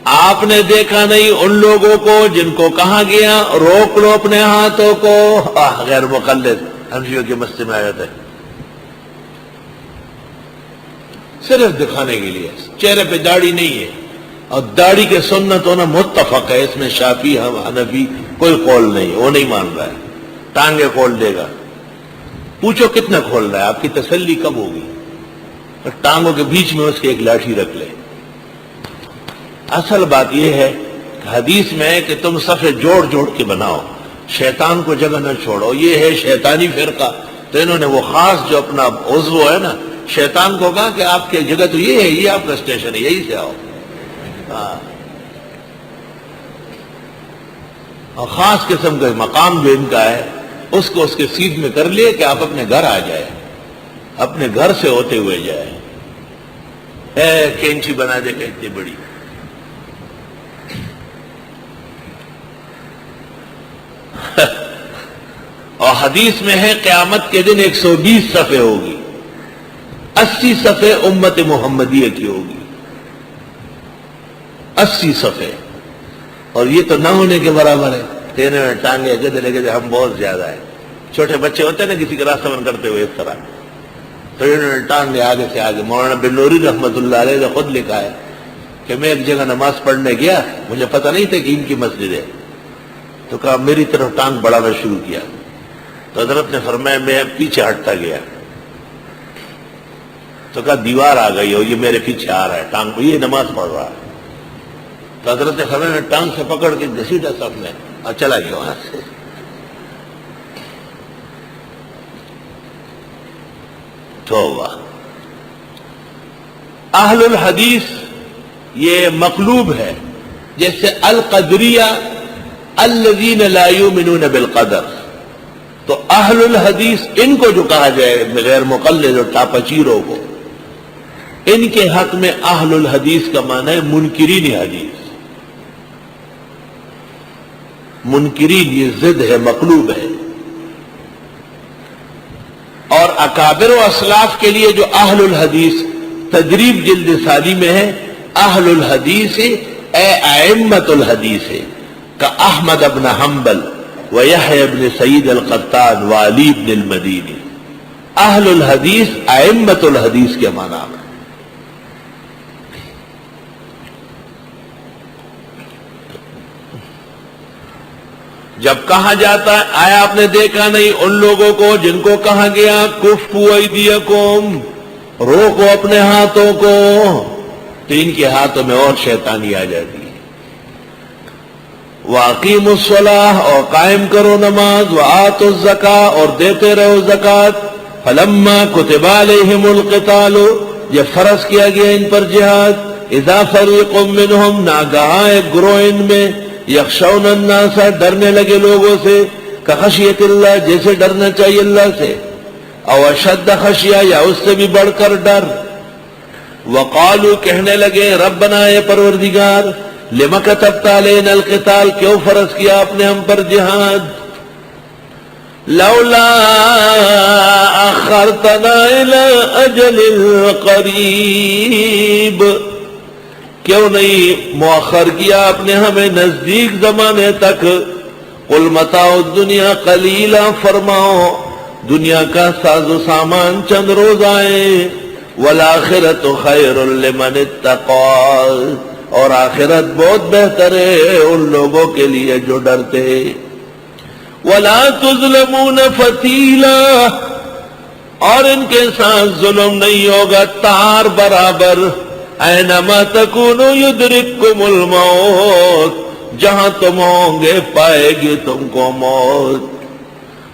آپ نے دیکھا نہیں ان لوگوں کو جن کو کہا گیا روک لو اپنے ہاتھوں کو. غیر مقلد حنفیوں کی مستی میں آیت ہے. صرف دکھانے کے لیے. چہرے پہ داڑھی نہیں ہے، اور داڑھی کے سنت ہونا متفق ہے، اس میں شافعی حنفی کوئی قول نہیں، وہ نہیں مان رہا ہے. ٹانگیں کھول دے گا. پوچھو کتنا کھول رہا ہے، آپ کی تسلی کب ہوگی؟ اور ٹانگوں کے بیچ میں اس کی ایک لاٹھی رکھ لے. اصل بات یہ ہے کہ حدیث میں ہے کہ تم صفے جوڑ جوڑ کے بناؤ، شیطان کو جگہ نہ چھوڑو. یہ ہے شیطانی فرقہ. تو انہوں نے وہ خاص جو اپنا عضو ہے نا، شیطان کو کہا کہ آپ کی جگہ تو یہ ہے، یہ آپ کا اسٹیشن ہے، یہی سے آؤ. اور خاص قسم کا مقام جو ان کا ہے اس کو اس کے سیدھ میں کر لیے کہ آپ اپنے گھر آ جائے، اپنے گھر سے ہوتے ہوئے جائے. کینچی بنا دے کہ اتنی بڑی. اور حدیث میں ہے قیامت کے دن 120 صفحے ہوگی، 80 صفحے امت محمدیہ کی ہوگی. 80 صفحے. اور یہ تو نہ ہونے کے برابر ہے. تیرے میں ٹانگے گدے لگے ہم بہت زیادہ ہیں. چھوٹے بچے ہوتے ہیں نا کسی کا راستہ بند کرتے ہوئے اس طرح، تو انہوں نے ٹانگے آگے سے آگے. مولانا بنوری رحمۃ اللہ علیہ نے خود لکھا ہے کہ میں ایک جگہ نماز پڑھنے گیا، مجھے پتہ نہیں تھا کہ ان کی مسجد ہے، تو کہا میری طرف ٹانگ بڑھانا شروع کیا. تو حضرت نے فرمایا میں پیچھے ہٹتا گیا، تو کہا دیوار آ گئی ہو، یہ میرے پیچھے آ رہا ہے ٹانگ کو، یہ نماز پڑھ رہا ہے. تو حضرت نے فرمایا میں ٹانگ سے پکڑ کے گھسیٹا سب نے اور چلا گیا وہاں سے. توبہ. اہل الحدیث یہ مقلوب ہے، جیسے القدریہ الذین لا یؤمنون بالقدر. تو اہل الحدیث ان کو جو کہا جائے غیر مقلد اور ٹاپچیروں کو، ان کے حق میں اہل الحدیث کا معنی ہے منکرین حدیث. منکرین یہ ضد ہے، مقلوب ہے. اور اکابر و اسلاف کے لیے جو اہل الحدیث تدریب جلد ثانی میں ہے، اہل الحدیث اے ائمۃ الحدیث ہے کا احمد ابن حنبل و یحییٰ ابن سعید القطان و علی ابن المدینی. اہل الحدیث ائمۃ الحدیث کے معنی میں. جب کہا جاتا ہے آیا آپ نے دیکھا نہیں ان لوگوں کو جن کو کہا گیا کفوا ایدیکم، روکو اپنے ہاتھوں کو، تو ان کے ہاتھوں میں اور شیطانی آ جاتی ہے. وَأَقِيمُوا الصَّلَاةَ اور قائم کرو نماز، وَآتُوا الزَّكَاةَ اور دیتے رہو زکوٰۃ. فَلَمَّا كُتِبَ عَلَيْهِمُ الْقِتَالُ جب فرض کیا گیا ان پر جہاد، اِذَا فَرِيقٌ مِّنْهُمْ ناگہاں ایک گروہ ان میں، یخشون الناس ڈرنے لگے لوگوں سے، کخشیت اللہ جیسے ڈرنا چاہیے اللہ سے، او اشد خشیہ یا اس سے بھی بڑھ کر ڈر. وقالو کہنے لگے ربنا اے پروردگار، لما کتبت علینا القتال کیوں فرض کیا آپ نے ہم پر جہاد، لولا اخرتنا الى اجل قریب کیوں نہیں مؤخر کیا آپ نے ہمیں نزدیک زمانے تک. قل متاع الدنیا قلیلا فرماؤ دنیا کا ساز و سامان چند روز آئے، والآخرت خیر لمن اتقى اور آخرت بہت بہتر ہے ان لوگوں کے لیے جو ڈرتے. ولا تظلمون فتیلا اور ان کے ساتھ ظلم نہیں ہوگا تار برابر. اینما تکونوا یدرککم الموت جہاں تم ہوں گے پائے گی تم کو موت.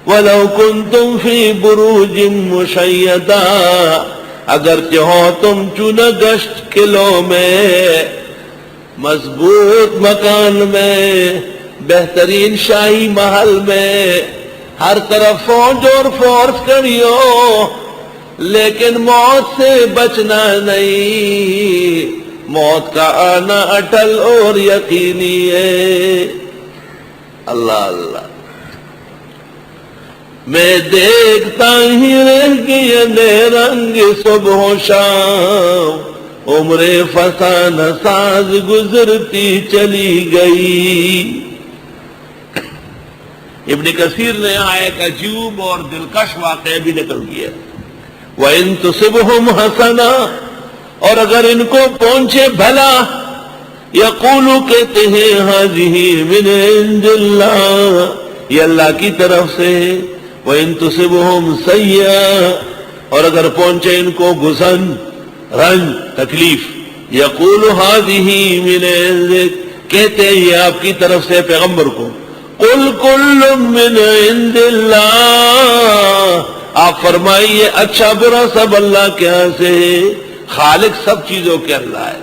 ولو کنتم فی بروج مشیدہ اگرچہ ہو تم چنہ گشت قلعوں میں، مضبوط مکان میں، بہترین شاہی محل میں، ہر طرف فوج اور فورس کھڑی ہو، لیکن موت سے بچنا نہیں، موت کا آنا اٹل اور یقینی ہے. اللہ اللہ. میں دیکھتا ہی رہ گیا رنگ صبح و شام، عمر فسانہ ساز گزرتی چلی گئی۔ ابن کثیر نے یہاں ایک عجیب اور دلکش واقعہ بھی نقل کیا۔ وَإِن تُصِبْهُمْ حَسَنَةٌ، اور اگر ان کو پہنچے بھلا، یقولو کہتے ہیں هَذِهِ مِنْ عِنْدِ اللَّهِ، یہ اللہ کی طرف سے۔ وَإِن تُصِبْهُمْ سَيِّئَةٌ، اور اگر پہنچے ان کو غصن، رنج، تکلیف، یقولو هَذِهِ مِنْ عِنْدِكَ، کہتے ہیں یہ آپ کی طرف سے پیغمبر کو۔ قُلْ كُلٌّ مِّنْ عِنْدِ اللَّهِ، آپ فرمائیے اچھا برا سب اللہ کے ہاں سے، خالق سب چیزوں کے اللہ ہے۔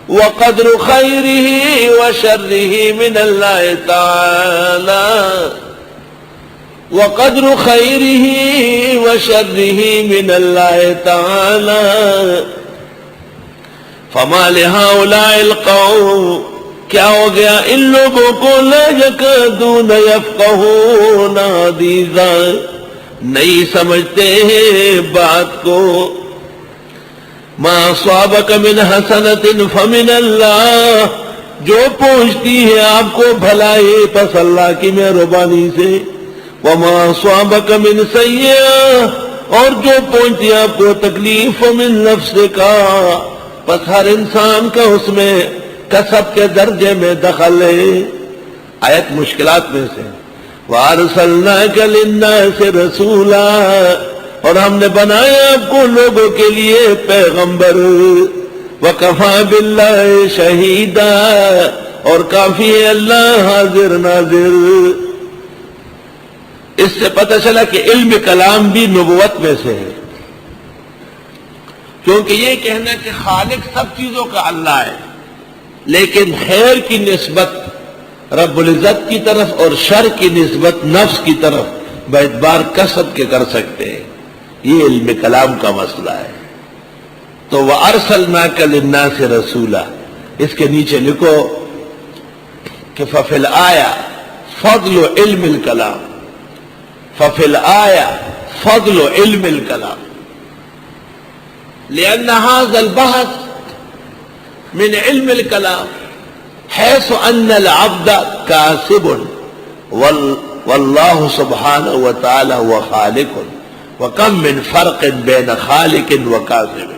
وَقَدْرُ خَيْرِهِ وَشَرِّهِ مِنَ اللَّهِ تَعَالَى، وَقَدْرُ خَيْرِهِ وَشَرِّهِ مِنَ اللَّهِ تَعَالَى، فَمَا لِهَؤُلَاءِ الْقَوْمِ، کیا ہو گیا ان لوگوں کو، لا یکادون یفقہون حدیثا، نہیں سمجھتے ہیں بات کو۔ ما اصابک من حسنۃ فمن اللہ، جو پہنچتی ہے آپ کو بھلائی پس اللہ کی مہربانی سے۔ وما اصابک من سیئہ، اور جو پہنچتی ہے آپ کو تکلیف فمن نفسک، پس ہر انسان کا اس میں کسب کے درجے میں دخل ہے۔ آیت مشکلات میں سے۔ وَأَرْسَلْنَاكَ لِلنَّاسِ رَسُولًا، اور ہم نے بنایا آپ کو لوگوں کے لیے پیغمبر۔ وَكَفَى بِاللَّهِ شَهِيدًا، اور کافی ہے اللہ حاضر ناظر۔ اس سے پتہ چلا کہ علم کلام بھی نبوت میں سے ہے، کیونکہ یہ کہنا کہ خالق سب چیزوں کا اللہ ہے، لیکن خیر کی نسبت رب العزت کی طرف اور شر کی نسبت نفس کی طرف باعتبار کسب کے کر سکتے ہیں، یہ علم کلام کا مسئلہ ہے۔ تو وَأَرْسَلْنَاكَ لِلنَّاسِ رَسُولًا، اس کے نیچے لکھو کہ فَفِي الْآيَةِ فَضْلُ عِلْمِ الْكَلَامِ، فَفِي الْآيَةِ فَضْلُ عِلْمِ الْكَلَامِ، لأن هذا البحث من علم الكلام حيث أن العبد كاسب والله سبحانه وتعالى هو خالق، وكم من فرق بين خالق وكاسب۔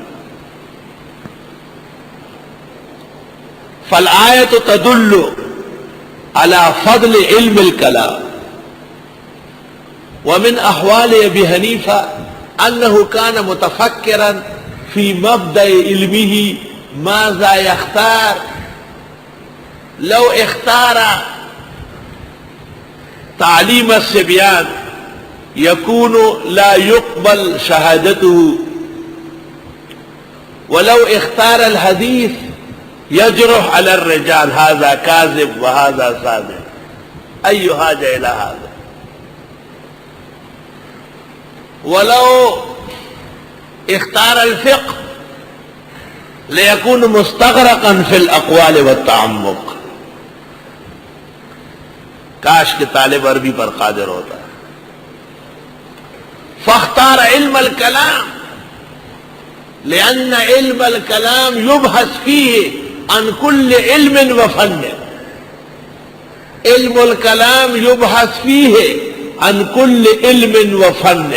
فالآية تدل على فضل علم الكلام۔ ومن أحوال أبي حنيفة أنه كان متفكرا في مبدأ علمه ماذا يختار، لو اختار تعلیم الصبیان يكون لا يقبل شهادته، ولو اختار الحديث يجرح على الرجال، هذا كاذب وهذا صادق، أي حاجة إلى هذا؟ ولو اختار الفقه ليكون مستغرقا في الأقوال والتعمق، کاش کہ طالب عربی پر قادر ہوتا۔ فاختار علم الكلام لأن علم الكلام يبحث فيه عن كل علم وفن، علم الكلام يبحث فيه عن كل علم وفن۔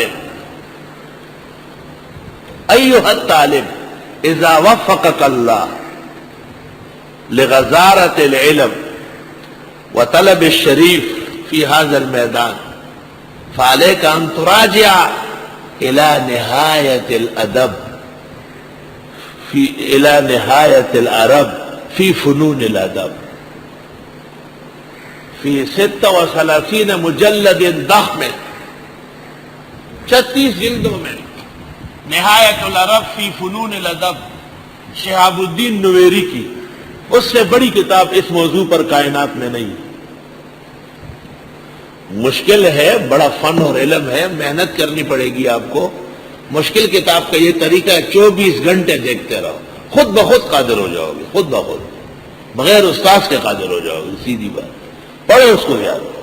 أيها الطالب، إذا وفقك الله لغزارة العلم وطلب الشريف في هذا الميدان، فعليك أن تراجع إلى نهاية الأدب، إلى نهاية العرب في فنون الأدب، في 36 مجلد ضخم، 36 جلدوں میں نہایت العرب فی فنون الادب، شہاب الدین نویری کی، اس سے بڑی کتاب اس موضوع پر کائنات میں نہیں۔ مشکل ہے، بڑا فن اور علم ہے، محنت کرنی پڑے گی آپ کو۔ مشکل کتاب کا یہ طریقہ ہے 24 گھنٹے دیکھتے رہو، خود بخود قادر ہو جاؤ گے، خود بخود، بغیر استاذ کے قادر ہو جاؤ گے، سیدھی بات۔ پڑھے اس کو یاد۔